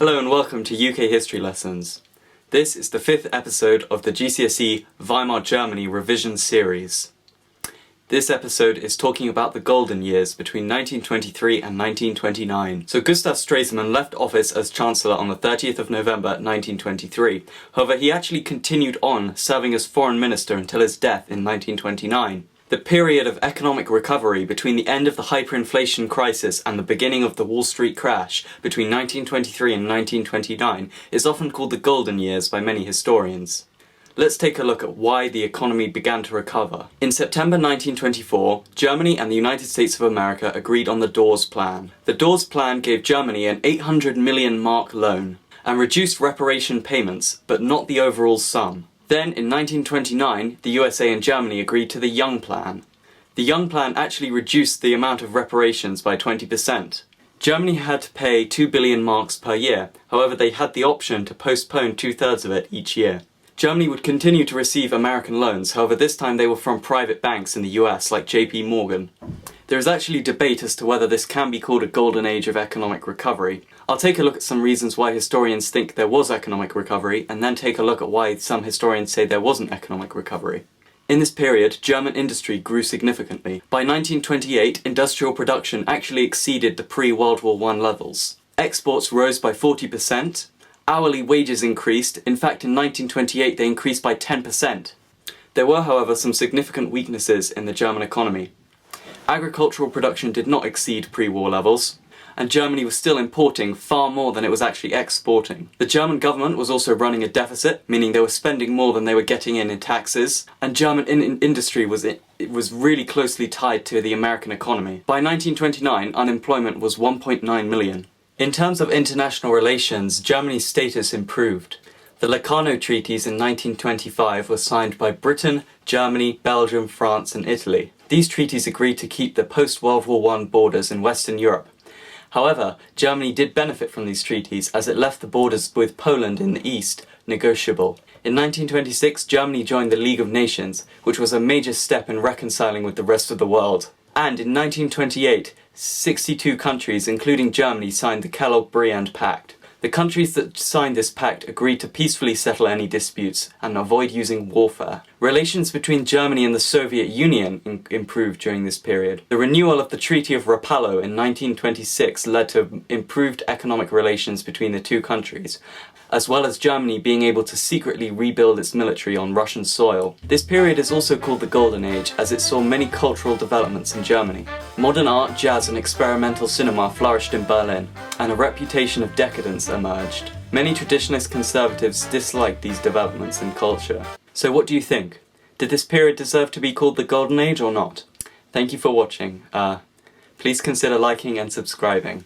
Hello and welcome to UK History Lessons. This is the 5th episode of the GCSE WEIMAR Germany revision series. This episode is talking about the golden years between 1923 and 1929. So Gustav Stresemann left office as Chancellor on the 30th of November 1923. However, he actually continued on serving as Foreign Minister until his death in 1929. The period of economic recovery between the end of the hyperinflation crisis and the beginning of the Wall Street crash between 1923 and 1929 is often called the golden years by many historians. Let's take a look at why the economy began to recover. In September 1924, Germany and the United States of America agreed on the Dawes Plan. The Dawes Plan gave Germany an 800 million mark loan and reduced reparation payments, but not the overall sum. Then, in 1929, the USA and Germany agreed to the Young Plan. The Young Plan actually reduced the amount of reparations by 20%. Germany had to pay 2 billion marks per year, however they had the option to postpone 2/3 of it each year. Germany would continue to receive American loans, however this time they were from private banks in the US like JP Morgan. There is actually debate as to whether this can be called a golden age of economic recovery. I'll take a look at some reasons why historians think there was economic recovery, and then take a look at why some historians say there wasn't economic recovery. In this period, German industry grew significantly. By 1928, industrial production actually exceeded the pre-World War I levels. Exports rose by 40%, hourly wages increased, in fact in 1928 they increased by 10%. There were however some significant weaknesses in the German economy. Agricultural production did not exceed pre-war levels, and Germany was still importing far more than it was actually exporting. The German government was also running a deficit, meaning they were spending more than they were getting in taxes, and German industry was really closely tied to the American economy. By 1929, unemployment was 1.9 million. In terms of international relations, Germany's status improved. The Locarno treaties in 1925 were signed by Britain, Germany, Belgium, France and Italy. These treaties agreed to keep the post-World War I borders in Western Europe. However, Germany did benefit from these treaties as it left the borders with Poland in the east negotiable. In 1926, Germany joined the League of Nations, which was a major step in reconciling with the rest of the world. And in 1928, 62 countries, including Germany, signed the Kellogg-Briand Pact. The countries that signed this pact agreed to peacefully settle any disputes and avoid using warfare. Relations between Germany and the Soviet Union improved during this period. The renewal of the Treaty of Rapallo in 1926 led to improved economic relations between the two countries, as well as Germany being able to secretly rebuild its military on Russian soil. This period is also called the Golden Age, as it saw many cultural developments in Germany. Modern art, jazz and experimental cinema flourished in Berlin, and a reputation of decadence emerged. Many traditionalist conservatives disliked these developments in culture. So what do you think? Did this period deserve to be called the Golden Age or not? Thank you for watching. Please consider liking and subscribing.